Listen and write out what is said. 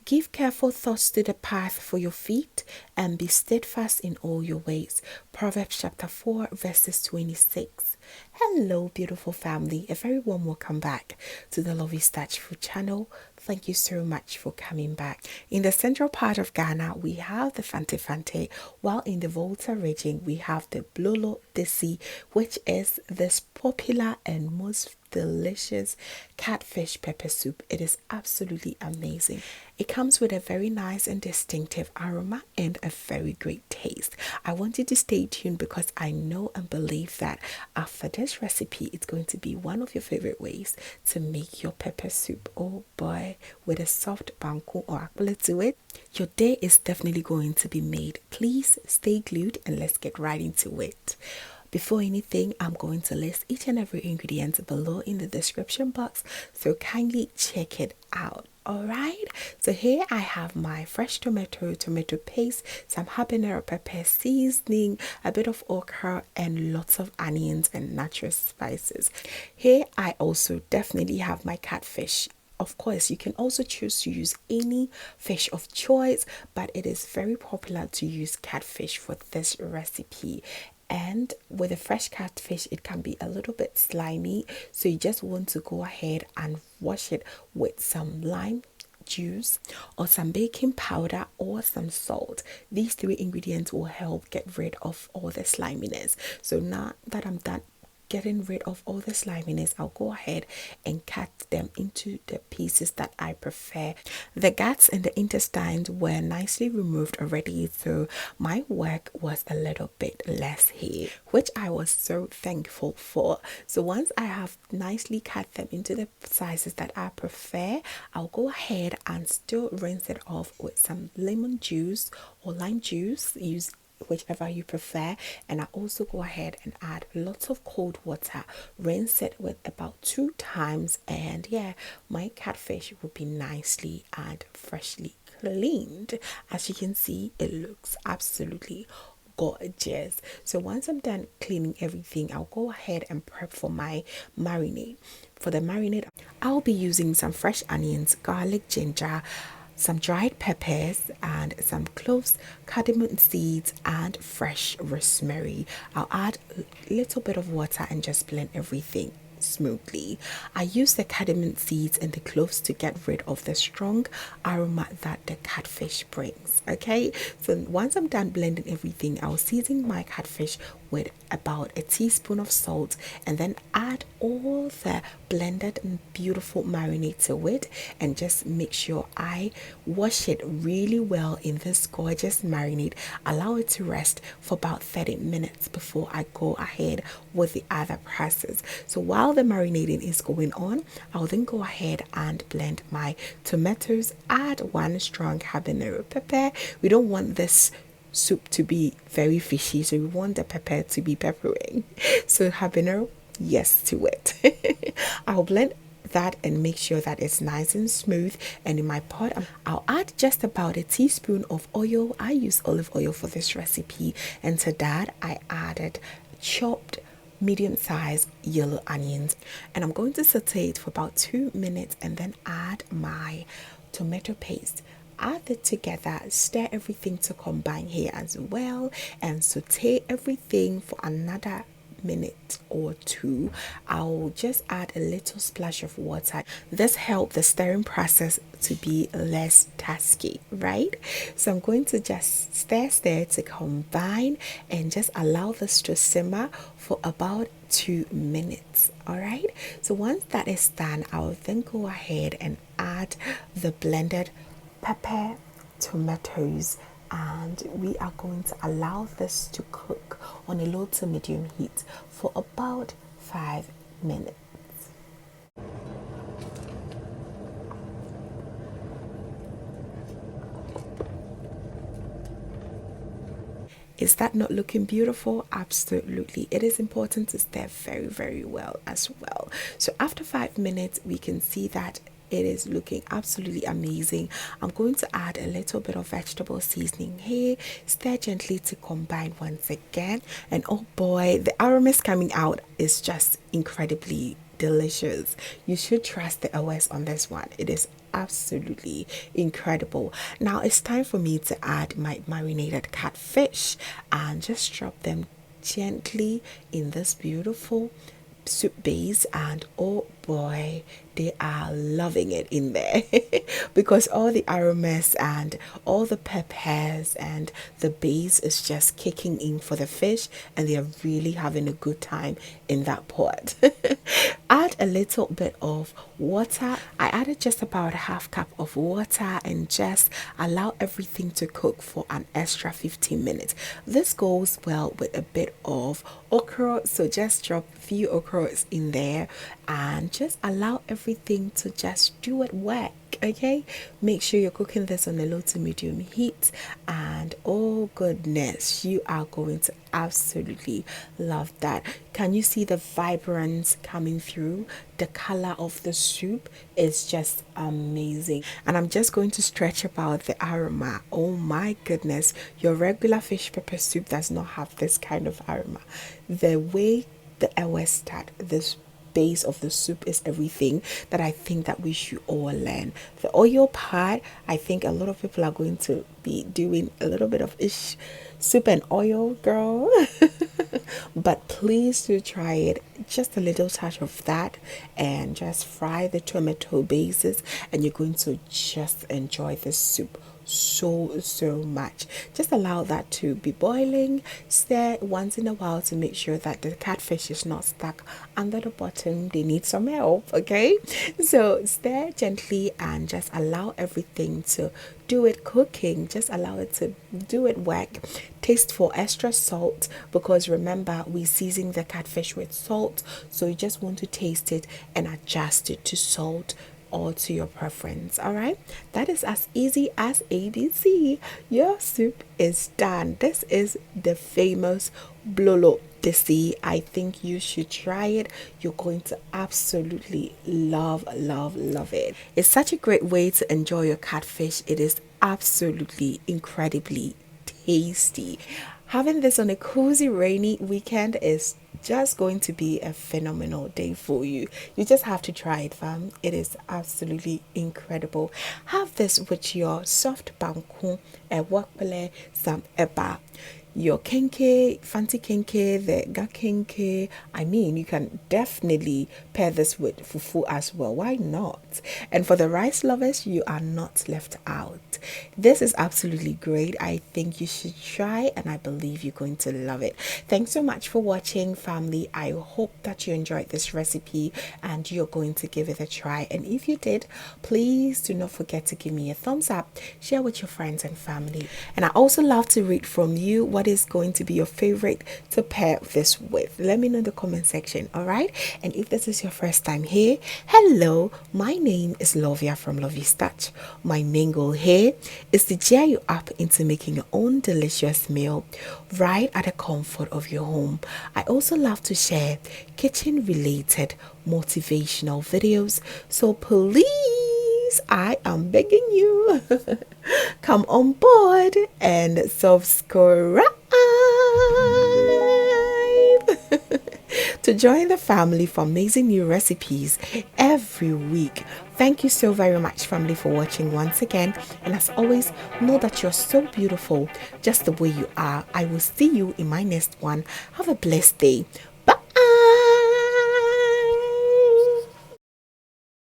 Give careful thoughts to the path for your feet and be steadfast in all your ways. Proverbs chapter 4 verses 26. Hello beautiful family, a very warm welcome back to the Lovystouch food channel. Thank you so much for coming back. In the central part of Ghana, we have the Fante Fante, while in the Volta region, we have the Blolo Detsi, which is this popular and most delicious catfish pepper soup. It is absolutely amazing. It comes with a very nice and distinctive aroma and a very great taste. I want you to stay tuned because I know and believe that after this recipe, it's going to be one of your favorite ways to make your pepper soup. Oh boy, with a soft banku or akpala to it, your day is definitely going to be made. Please stay glued and let's get right into it. Before anything, I'm going to list each and every ingredient below in the description box, so kindly check it out. Alright, so here I have my fresh tomato paste, some habanero pepper seasoning, a bit of okra, and lots of onions and natural spices. Here I also definitely have my catfish. Of course, you can also choose to use any fish of choice, but it is very popular to use catfish for this recipe. And with a fresh catfish, it can be a little bit slimy, so you just want to go ahead and wash it with some lime juice or some baking powder or some salt. These three ingredients will help get rid of all the sliminess. So now that I'm done getting rid of all the sliminess, I'll go ahead and cut them into the pieces that I prefer. The guts and the intestines were nicely removed already, so my work was a little bit less here, which I was so thankful for. So once I have nicely cut them into the sizes that I prefer, I'll go ahead and still rinse it off with some lemon juice or lime juice. Use whichever you prefer, and I also go ahead and add lots of cold water, rinse it with about 2 times, and yeah, my catfish will be nicely and freshly cleaned. As you can see, it looks absolutely gorgeous. So once I'm done cleaning everything, I'll go ahead and prep for my marinade. For the marinade, I'll be using some fresh onions, garlic, ginger, some dried peppers, and some cloves, cardamom seeds, and fresh rosemary. I'll add a little bit of water and just blend everything smoothly. I use the cardamom seeds and the cloves to get rid of the strong aroma that the catfish brings. Okay, so once I'm done blending everything, I'll season my catfish with about a teaspoon of salt and then add all the blended and beautiful marinade to it, and just make sure I wash it really well in this gorgeous marinade. Allow it to rest for about 30 minutes before I go ahead with the other process. So while the marinating is going on, I'll then go ahead and blend my tomatoes, add 1 strong habanero pepper. We don't want this soup to be very fishy, so we want the pepper to be peppering. So habanero, yes to it. I'll blend that and make sure that it's nice and smooth. And in my pot, I'll add just about a teaspoon of oil. I use olive oil for this recipe, and to that I added chopped medium-sized yellow onions, and I'm going to saute it for about 2 minutes and then add my tomato paste. Add it together, stir everything to combine here as well, and saute everything for another minute or 2. I'll just add a little splash of water. This helps the stirring process to be less tasky, right? So I'm going to just stir to combine and just allow this to simmer for about 2 minutes. All right, so once that is done, I'll then go ahead and add the blended pepper, tomatoes, and we are going to allow this to cook on a low to medium heat for about 5 minutes. Is that not looking beautiful? Absolutely. It is important to stir very, very well as well. So after 5 minutes, we can see that it is looking absolutely amazing. I'm going to add a little bit of vegetable seasoning here, stir gently to combine once again, and oh boy, the aroma coming out is just incredibly delicious. You should trust the OS on this one. It is absolutely incredible. Now it's time for me to add my marinated catfish and just drop them gently in this beautiful soup base, and oh boy, they are loving it in there because all the aromas and all the peppers and the base is just kicking in for the fish, and they are really having a good time in that pot. Add a little bit of water. I added just about a half cup of water and just allow everything to cook for an extra 15 minutes. This goes well with a bit of okro, so just drop a few okros in there and just allow everything to just do it work. Okay, make sure you're cooking this on a low to medium heat, and oh goodness, you are going to absolutely love that. Can you see the vibrance coming through? The color of the soup is just amazing, and I'm just going to stretch about the aroma. Oh my goodness, your regular fish pepper soup does not have this kind of aroma. The way the ewe start this base of the soup is everything that I think that we should all learn. The oil part, I think a lot of people are going to be doing a little bit of ish soup and oil, girl. But please do try it. Just a little touch of that, and just fry the tomato bases, and you're going to just enjoy this soup so much. Just allow that to be boiling. Stir once in a while to make sure that the catfish is not stuck under the bottom. They need some help, okay? So stir gently and just allow everything to do it cooking. Just allow it to do it work. Taste for extra salt, because remember we season the catfish with salt, so you just want to taste it and adjust it to salt or to your preference. All right, that is as easy as ABC. Your soup is done. This is the famous Blolo Detsi. I think you should try it. You're going to absolutely love it. It's such a great way to enjoy your catfish. It is absolutely incredibly tasty. Having this on a cozy rainy weekend is just going to be a phenomenal day for you. You just have to try it, fam. It is absolutely incredible. Have this with your soft banku, a wakpele, some eba, your kenke, fancy kenke, the ga kenke. I mean, you can definitely pair this with fufu as well. Why not? And for the rice lovers, you are not left out. This is absolutely great. I think you should try, and I believe you're going to love it. Thanks so much for watching, family. I hope that you enjoyed this recipe and you're going to give it a try. And if you did, please do not forget to give me a thumbs up, share with your friends and family. And I also love to read from you what is going to be your favorite to pair this with. Let me know in the comment section. All right, and if this is your first time here, hello, my name is Lovia from Lovystouch. My main goal here is to cheer you up into making your own delicious meal right at the comfort of your home. I also love to share kitchen related motivational videos, so please, I am begging you, come on board and subscribe to join the family for amazing new recipes every week. Thank you so very much, family, for watching once again. And as always, know that you're so beautiful just the way you are. I will see you in my next one. Have a blessed day.